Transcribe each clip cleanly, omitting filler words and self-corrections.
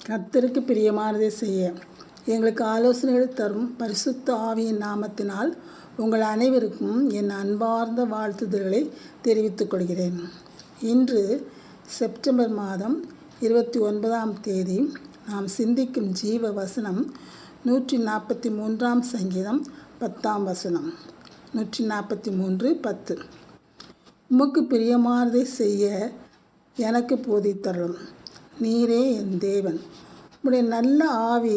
கர்த்தருக்கு பிரியமானதை செய்ய எங்களுக்கு ஆலோசனைகள் தரும் பரிசுத்த ஆவியின் நாமத்தினால் உங்கள் அனைவருக்கும் என் அன்பார்ந்த வாழ்த்துதல்களை தெரிவித்துக் கொள்கிறேன். இன்று செப்டம்பர் மாதம் 29ஆம் தேதி நாம் சிந்திக்கும் ஜீவ வசனம் 143ஆம் சங்கீதம் 10ஆம் வசனம். 143:10. உமக்கு பிரியமானதை செய்ய எனக்கு போதித்தரும், நீரே என் தேவன். உடைய நல்ல ஆவி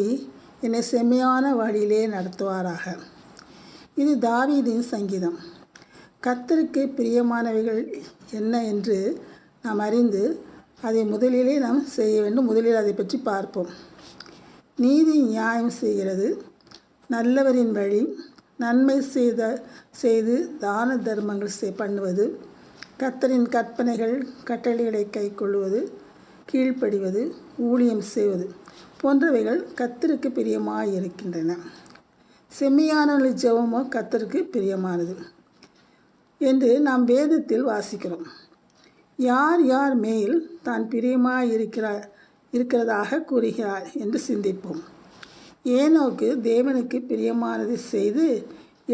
என்னை செம்மையான வழியிலே நடத்துவாராக. இது தாவீதின் சங்கீதம். கர்த்தருக்கு பிரியமானவைகள் என்ன என்று நாம் அறிந்து அதை முதலிலே நாம் செய்ய வேண்டும். முதலில் அதை பற்றி பார்ப்போம். நீதி நியாயம் செய்கிறது, நல்லவரின் வழி, நன்மை செய்து தான தர்மங்கள் பண்ணுவது, கர்த்தரின் கற்பனைகள் கட்டளைகளை கைக்கொள்வது, கீழ்ப்படிவது, ஊழியம் செய்வது போன்றவைகள் கர்த்தருக்கு பிரியமாயிருக்கின்றன. செம்மையானவர்களின் ஜெபமோ கர்த்தருக்கு பிரியமானது என்று நாம் வேதத்தில் வாசிக்கிறோம். யார் யார் மேல் தான் இருக்கிறதாக கூறுகிறார் என்று சிந்திப்போம். ஏனோக்கு தேவனுக்கு பிரியமானதை செய்து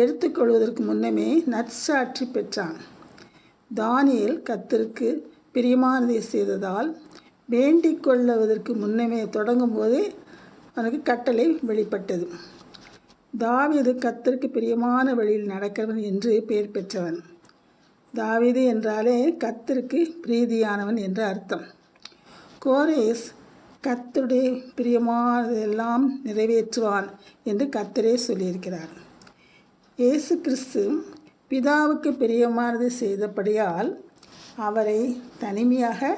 எடுத்துக்கொள்வதற்கு முன்னமே நற்சாட்சி பெற்றான். தானியேல் கர்த்தருக்கு பிரியமானதை செய்ததால் வேண்டிக் கொள்வதற்கு முன்னமே தொடங்கும் போதே அவனுக்கு கட்டளை வெளிப்பட்டது. தாவீது கர்த்தருக்கு பிரியமான வழியில் நடக்கிறவன் என்று பெயர் பெற்றவன். தாவீது என்றாலே கர்த்தருக்கு பிரீதியானவன் என்று அர்த்தம். கோரேஸ் கர்த்தருடைய பிரியமானதெல்லாம் நிறைவேற்றுவான் என்று கர்த்தரே சொல்லியிருக்கிறார். இயேசு கிறிஸ்து பிதாவுக்கு பிரியமானதை செய்தபடியால் அவரை தனிமையாக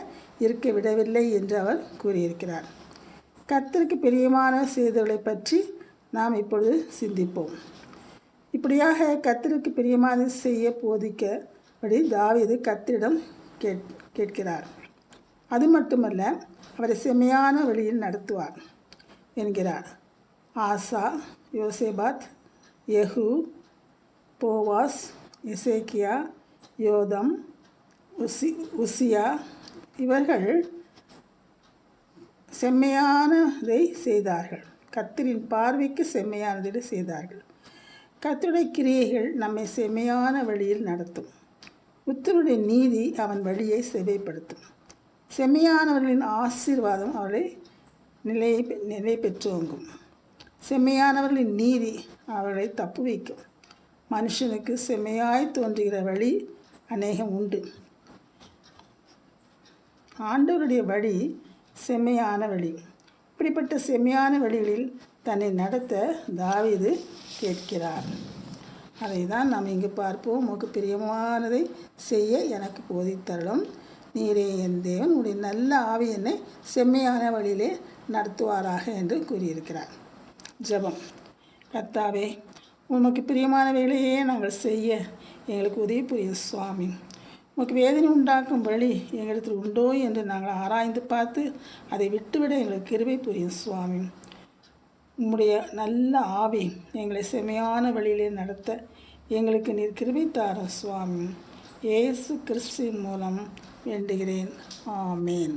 இருக்க விடவில்லை என்று அவர் கூறியிருக்கிறார். கர்த்தருக்கு பிரியமான செய்தவர்களை பற்றி நாம் இப்பொழுது சிந்திப்போம். இப்படியாக கர்த்தருக்கு பிரியமானதை செய்ய போதிக்கபடி தாவீது கர்த்தரிடம் கேட்கிறார். அது மட்டுமல்ல, அவரை செம்மையான வழியில் நடத்துவார் என்கிறார். ஆசா, யோசேபாத், யெகூ, போவாஸ், எசேக்கியா, யோதம், உசியா இவர்கள் செம்மையானதை செய்தார்கள். கர்த்தரின் பார்வைக்கு செம்மையானதை செய்தார்கள். கர்த்தருடைய கிரியைகள் நம்மை செம்மையான வழியில் நடத்தும். உத்தமனுடைய நீதி அவன் வழியை செவைப்படுத்தும். செம்மையானவர்களின் ஆசீர்வாதம் அவர்களை நிலை பெற்றோங்கும். செம்மையானவர்களின் நீதி அவர்களை தப்புவிக்கும். மனுஷனுக்கு செம்மையாய் தோன்றுகிற வழி அநேகம் உண்டு. ஆண்டவருடைய வழி செம்மையான வழி. இப்படிப்பட்ட செம்மையான வழிகளில் தன்னை நடத்த தாவீது கேட்கிறார். அதை தான் நாம் இங்கு பார்ப்போம். உமக்கு பிரியமானதை செய்ய எனக்கு போதித்தருளும், நீரே என் தேவன். உடைய நல்ல ஆவி என்னை செம்மையான வழியிலே நடத்துவாராக என்று கூறியிருக்கிறார். ஜெபம். கர்த்தாவே, உமக்கு பிரியமானவைகளையே நாங்கள் செய்ய எங்களுக்கு உதவி புரியும் சுவாமி. உமக்கு வேதனை உண்டாக்கும் வழி எங்களிடத்தில் உண்டோ என்று நாங்கள் ஆராய்ந்து பார்த்து அதை விட்டுவிட எங்களுக்கு கிருபை புரியும் சுவாமி. உம்முடைய நல்ல ஆவி எங்களை செம்மையான வழியிலே நடத்த எங்களுக்கு நீர் கிருபை தாரும் சுவாமி. இயேசு கிறிஸ்துவின் மூலம் வேண்டுகிறேன். ஆமேன்.